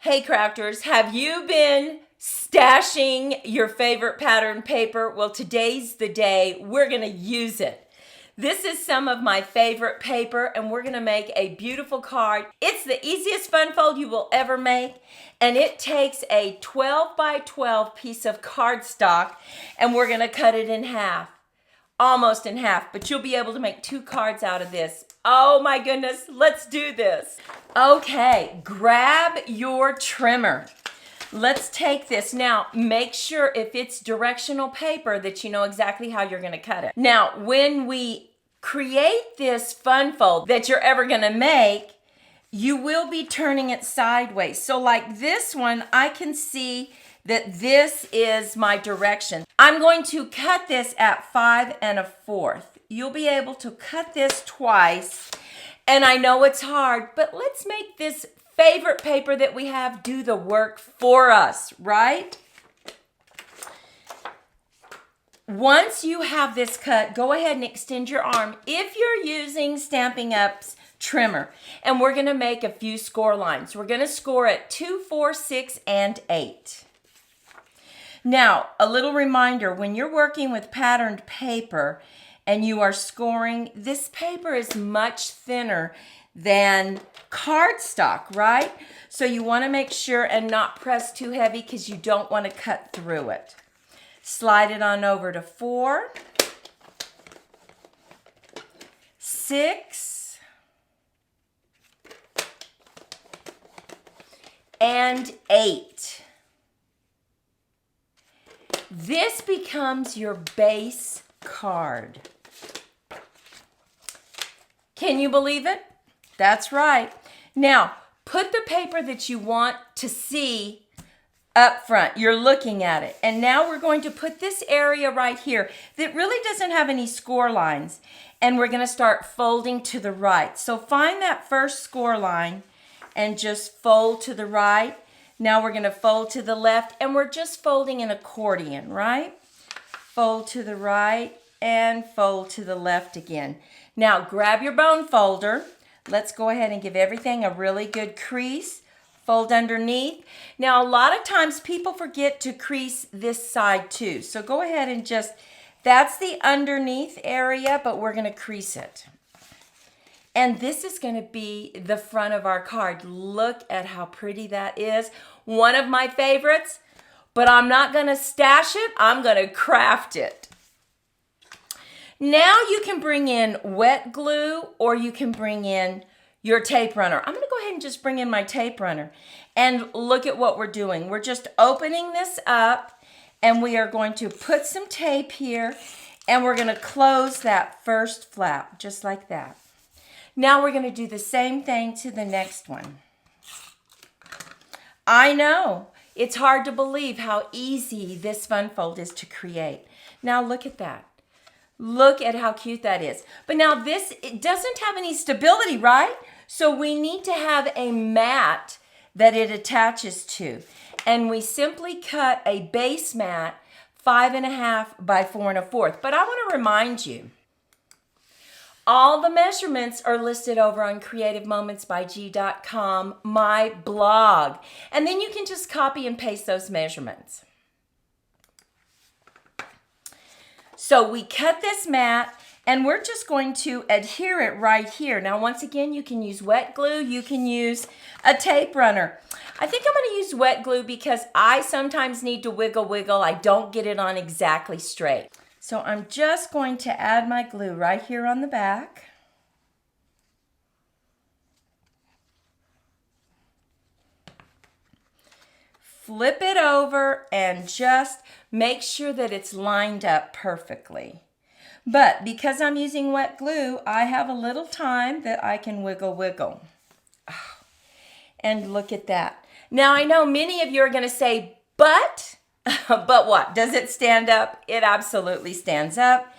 Hey crafters, have you been stashing your favorite pattern paper? Well, today's the day we're going to use it. This is some of my favorite paper and we're going to make a beautiful card. It's the easiest fun fold you will ever make, and it takes a 12 by 12 piece of cardstock and we're going to cut it in half. Almost in half, but you'll be able to make 2 cards out of this. Oh my goodness, let's do this. Okay, grab your trimmer. Let's take this. Now, make sure if it's directional paper that you know exactly how you're gonna cut it. Now, when we create this fun fold that you're ever gonna make, you will be turning it sideways. So like this one, I can see that this is my direction. I'm going to cut this at 5 1/4. You'll be able to cut this twice, and I know it's hard, but let's make this favorite paper that we have do the work for us, right? Once you have this cut, go ahead and extend your arm if you're using Stampin' Up's trimmer, and we're gonna make a few score lines. We're gonna score at 2, 4, 6, and 8. Now, a little reminder, when you're working with patterned paper and you are scoring, this paper is much thinner than cardstock, right? So you want to make sure and not press too heavy because you don't want to cut through it. Slide it on over to 4, 6, and 8. This becomes your base card. Can you believe it? That's right. Now, put the paper that you want to see up front. You're looking at it. And now we're going to put this area right here that really doesn't have any score lines. And we're going to start folding to the right. So find that first score line and just fold to the right. Now we're going to fold to the left, and we're just folding an accordion, right? Fold to the right and fold to the left again. Now grab your bone folder. Let's go ahead and give everything a really good crease. Fold underneath. Now a lot of times people forget to crease this side too. So go ahead and that's the underneath area, but we're going to crease it. And this is going to be the front of our card. Look at how pretty that is. One of my favorites, but I'm not going to stash it. I'm going to craft it. Now you can bring in wet glue or you can bring in your tape runner. I'm going to go ahead and just bring in my tape runner. And look at what we're doing. We're just opening this up and we are going to put some tape here and we're going to close that first flap just like that. Now we're going to do the same thing to the next one. I know, it's hard to believe how easy this fun fold is to create. Now look at that. Look at how cute that is. But now it doesn't have any stability, right? So we need to have a mat that it attaches to. And we simply cut a base mat 5 1/2 by 4 1/4. But I want to remind you, all the measurements are listed over on creativemomentsbyg.com, my blog. And then you can just copy and paste those measurements. So we cut this mat and we're just going to adhere it right here. Now, once again, you can use wet glue. You can use a tape runner. I think I'm going to use wet glue because I sometimes need to wiggle. I don't get it on exactly straight. So I'm just going to add my glue right here on the back. Flip it over and just make sure that it's lined up perfectly. But because I'm using wet glue, I have a little time that I can wiggle. And look at that. Now I know many of you are going to say, but what? Does it stand up? It absolutely stands up.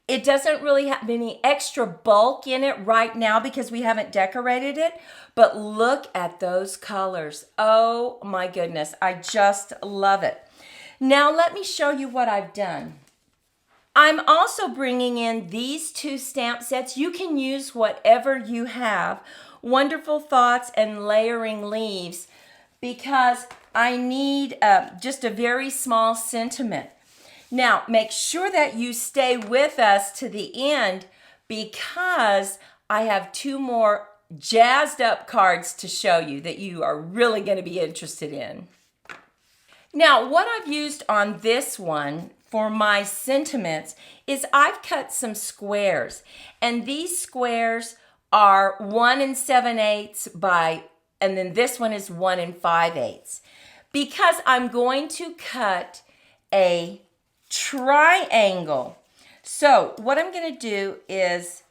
It doesn't really have any extra bulk in it right now because we haven't decorated it. But look at those colors. Oh my goodness, I just love it. Now let me show you what I've done. I'm also bringing in these 2 stamp sets. You can use whatever you have. Wonderful Thoughts and Layering Leaves. because I need just a very small sentiment. Now, make sure that you stay with us to the end because I have 2 more jazzed up cards to show you that you are really going to be interested in. Now, what I've used on this one for my sentiments is I've cut some squares, and these squares are 1 7/8 by, and then this one is 1 5/8, because I'm going to cut a triangle. So what I'm going to do is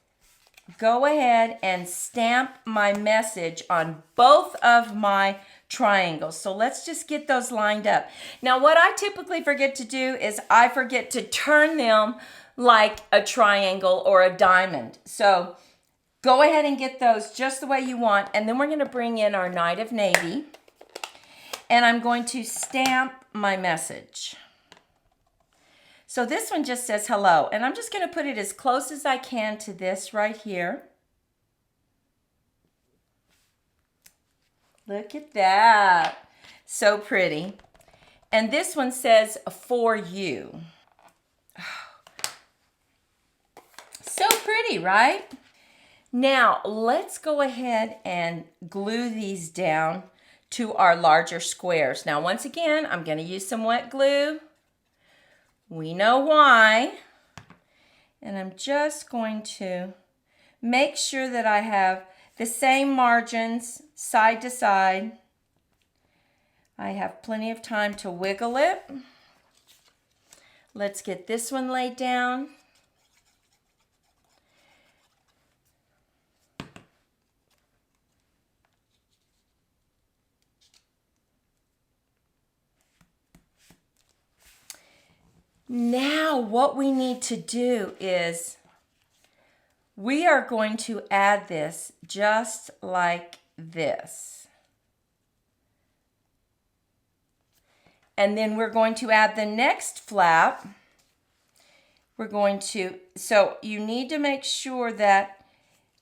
go ahead and stamp my message on both of my triangles. So let's just get those lined up. Now, what I typically forget to do is I forget to turn them like a triangle or a diamond. So go ahead and get those just the way you want. And then we're going to bring in our Knight of Navy. And I'm going to stamp my message. So this one just says hello, and I'm just going to put it as close as I can to this right here. Look at that. So pretty. And this one says for you. So pretty, right? Now, let's go ahead and glue these down to our larger squares. Now, once again, I'm going to use some wet glue. We know why. And I'm just going to make sure that I have the same margins side to side. I have plenty of time to wiggle it. Let's get this one laid down. Now what we need to do is we are going to add this just like this. And then we're going to add the next flap. We're going to, so you need to make sure that,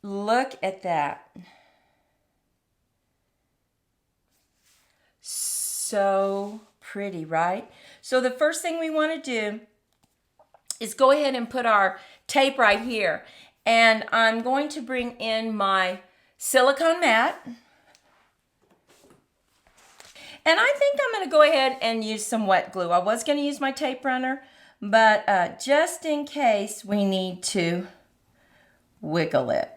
look at that. So pretty, right? So the first thing we want to do is go ahead and put our tape right here. And I'm going to bring in my silicone mat. And I think I'm going to go ahead and use some wet glue. I was going to use my tape runner, but just in case we need to wiggle it.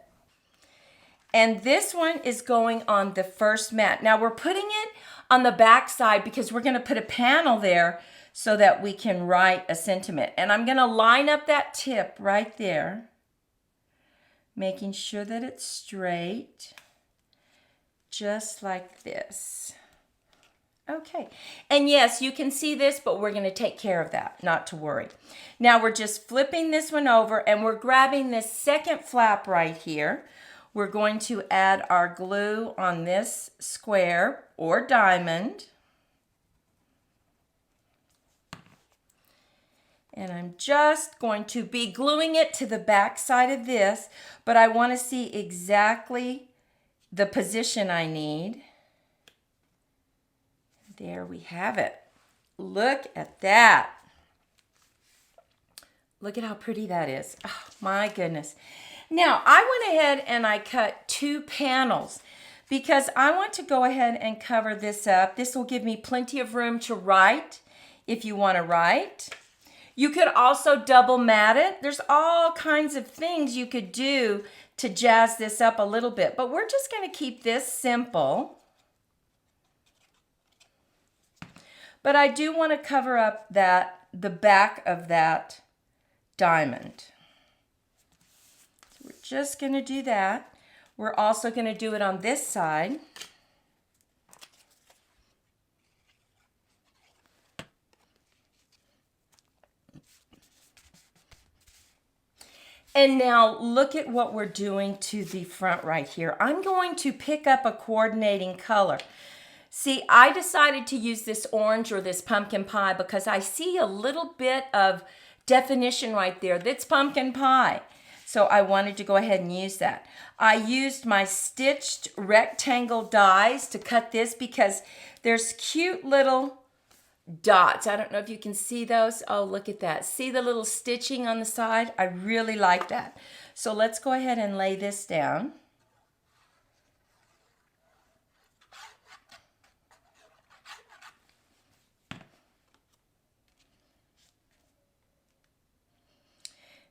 And this one is going on the first mat. Now we're putting it on the back side because we're going to put a panel there so that we can write a sentiment. And I'm going to line up that tip right there, making sure that it's straight, just like this. Okay, and yes, you can see this, but we're going to take care of that, not to worry. Now we're just flipping this one over, and we're grabbing this second flap right here. We're going to add our glue on this square or diamond. And I'm just going to be gluing it to the back side of this, but I want to see exactly the position I need. There we have it. Look at that. Look at how pretty that is. Oh, my goodness. Now, I went ahead and I cut 2 panels because I want to go ahead and cover this up. This will give me plenty of room to write if you want to write. You could also double mat it. There's all kinds of things you could do to jazz this up a little bit, but we're just going to keep this simple. But I do want to cover up the back of that diamond. So we're just going to do that. We're also going to do it on this side. And now look at what we're doing to the front right here. I'm going to pick up a coordinating color. See, I decided to use this orange or this pumpkin pie because I see a little bit of definition right there. That's pumpkin pie. So So I wanted to go ahead and use that. I used my stitched rectangle dies to cut this because there's cute little dots. I don't know if you can see those. Oh, look at that. See the little stitching on the side? I really like that. So let's go ahead and lay this down.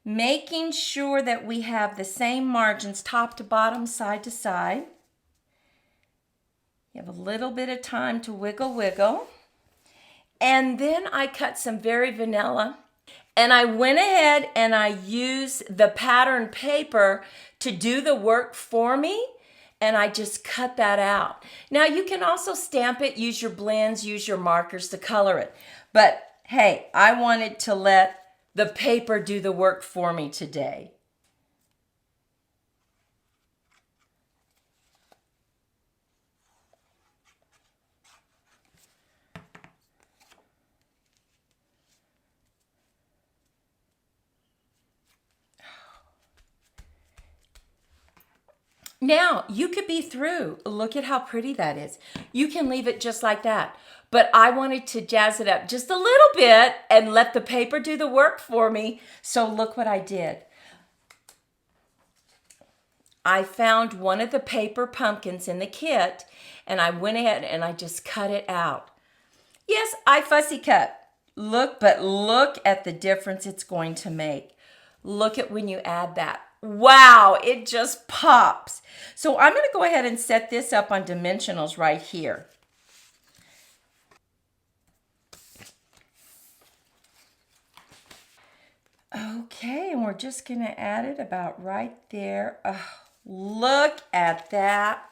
Making sure that we have the same margins top to bottom, side to side. You have a little bit of time to wiggle. And then I cut some very vanilla. And I went ahead and I used the pattern paper to do the work for me. And I just cut that out. Now you can also stamp it, use your blends, use your markers to color it. But hey, I wanted to let the paper do the work for me today. Now, you could be through. Look at how pretty that is. You can leave it just like that. But I wanted to jazz it up just a little bit and let the paper do the work for me. So look what I did. I found one of the paper pumpkins in the kit and I went ahead and I just cut it out. Yes, I fussy cut. Look at the difference it's going to make. Look at when you add that. Wow, it just pops. So I'm going to go ahead and set this up on dimensionals right here. Okay, and we're just going to add it about right there. Oh, look at that.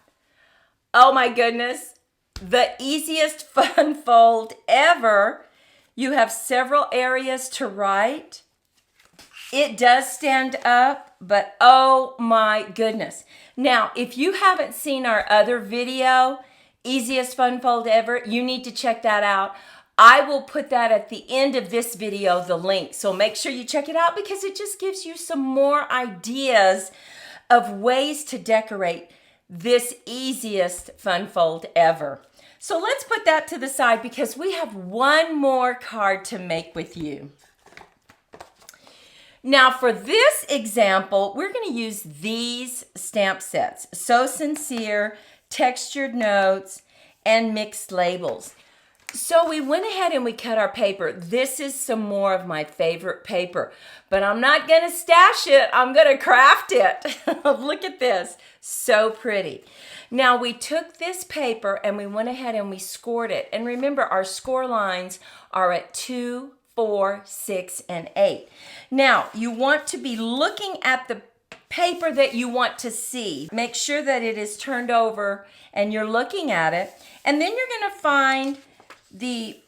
Oh my goodness. The easiest fun fold ever. You have several areas to write. It does stand up, but oh my goodness. Now, if you haven't seen our other video, Easiest Fun Fold Ever, you need to check that out. I will put that at the end of this video, the link. So make sure you check it out because it just gives you some more ideas of ways to decorate this easiest fun fold ever. So let's put that to the side because we have one more card to make with you. Now for this example, we're going to use these stamp sets. So Sincere, Textured Notes, and Mixed Labels. So we went ahead and we cut our paper. This is some more of my favorite paper, but I'm not going to stash it. I'm going to craft it. Look at this. So pretty. Now we took this paper and we went ahead and we scored it. And remember, our score lines are at 2, 4, 6, and 8. Now, you want to be looking at the paper that you want to see. Make sure that it is turned over and you're looking at it. And then you're going to find the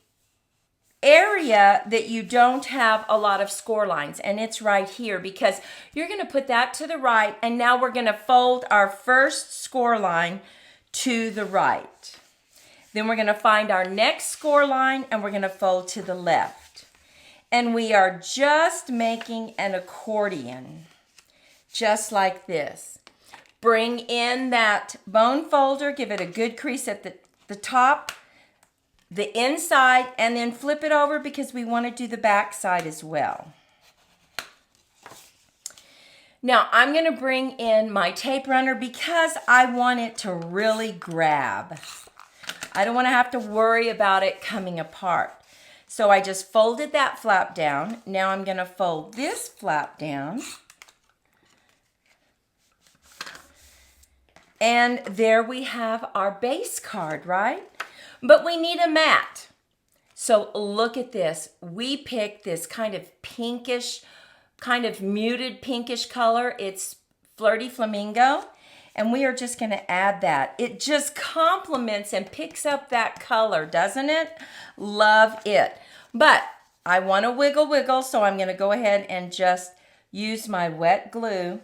area that you don't have a lot of score lines, and it's right here because you're going to put that to the right, and now we're going to fold our first score line to the right. Then we're going to find our next score line and we're going to fold to the left. And we are just making an accordion, just like this. Bring in that bone folder, give it a good crease at the top, the inside, and then flip it over because we want to do the back side as well. Now I'm going to bring in my tape runner because I want it to really grab. I don't want to have to worry about it coming apart. So I just folded that flap down. Now I'm going to fold this flap down. And there we have our base card, right? But we need a mat. So look at this. We picked this kind of pinkish, kind of muted pinkish color. It's Flirty Flamingo. And we are just going to add that. It just complements and picks up that color, doesn't it? Love it. But I want to wiggle, so I'm going to go ahead and just use my wet glue.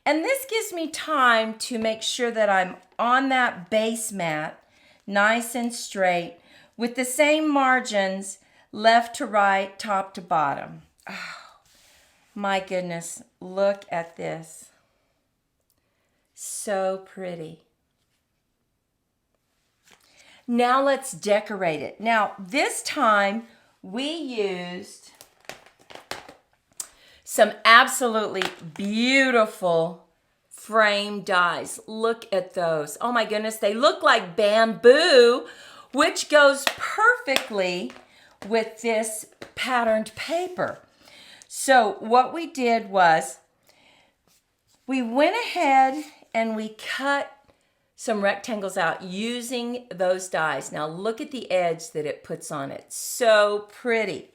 And this gives me time to make sure that I'm on that base mat, nice and straight, with the same margins left to right, top to bottom. Oh, My goodness, look at this. So pretty. Now let's decorate it. Now this time we used some absolutely beautiful frame dies. Look at those. Oh my goodness, they look like bamboo, which goes perfectly with this patterned paper. So what we did was we went ahead and we cut some rectangles out using those dies. Now look at the edge that it puts on it. So pretty.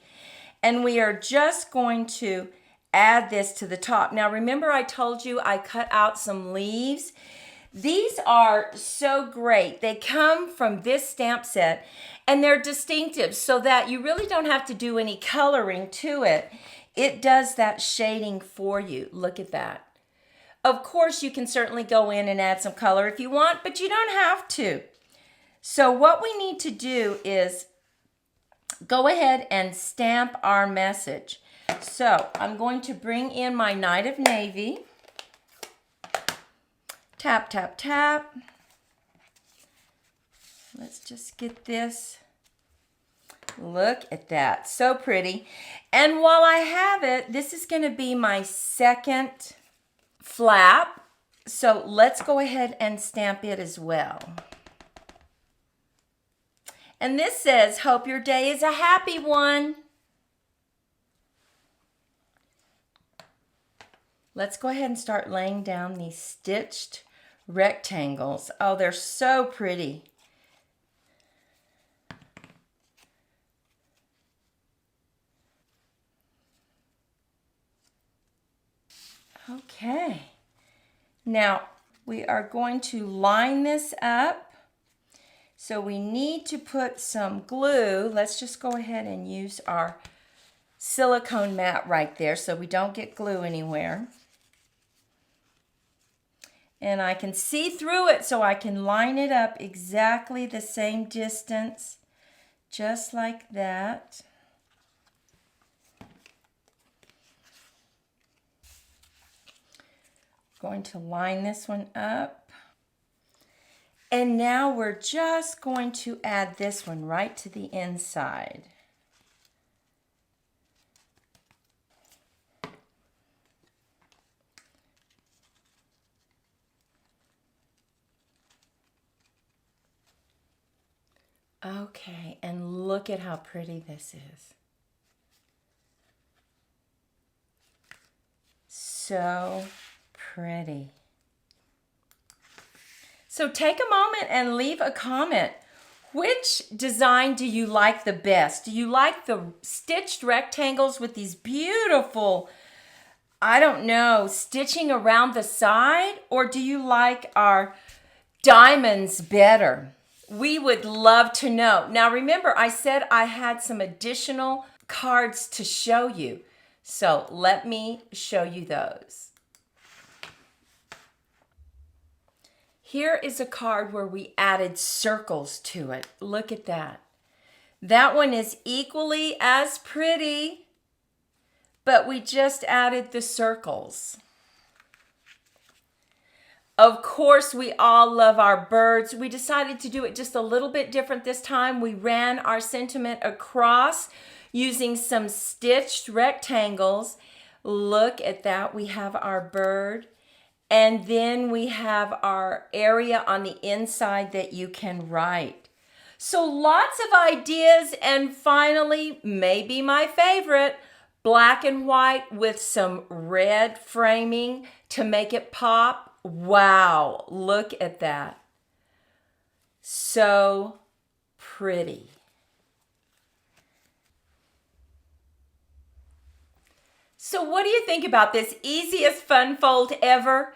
And we are just going to add this to the top. Now remember I told you I cut out some leaves? These are so great. They come from this stamp set and they're distinctive so that you really don't have to do any coloring to it. It does that shading for you. Look at that. Of course, you can certainly go in and add some color if you want, but you don't have to. So what we need to do is go ahead and stamp our message. So I'm going to bring in my Night of Navy. Tap, tap, tap. Let's just get this. Look at that, so pretty. And while I have it, this is going to be my second flap. So let's go ahead and stamp it as well. And this says, hope your day is a happy one. Let's go ahead and start laying down these stitched rectangles. Oh, they're so pretty. Okay, now we are going to line this up. So we need to put some glue. Let's just go ahead and use our silicone mat right there so we don't get glue anywhere. And I can see through it so I can line it up exactly the same distance, just like that. Going to line this one up. And now we're just going to add this one right to the inside. Okay, and look at how pretty this is. So pretty. So take a moment and leave a comment. Which design do you like the best? Do you like the stitched rectangles with these beautiful, I don't know, stitching around the side? Or do you like our diamonds better? We would love to know. Now remember, I said I had some additional cards to show you. So let me show you those. Here is a card where we added circles to it. Look at that. That one is equally as pretty, but we just added the circles. Of course, we all love our birds. We decided to do it just a little bit different this time. We ran our sentiment across using some stitched rectangles. Look at that. We have our bird. And then we have our area on the inside that you can write. So lots of ideas, and finally, maybe my favorite, black and white with some red framing to make it pop. Wow, look at that. So pretty. So what do you think about this easiest fun fold ever?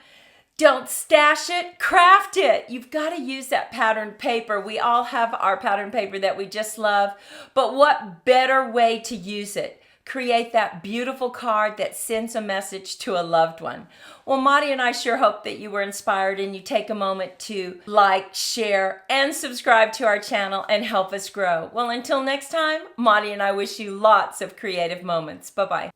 Don't stash it, craft it. You've got to use that patterned paper. We all have our patterned paper that we just love, but what better way to use it? Create that beautiful card that sends a message to a loved one. Well, Maudie and I sure hope that you were inspired and you take a moment to like, share, and subscribe to our channel and help us grow. Well, until next time, Maudie and I wish you lots of creative moments. Bye-bye.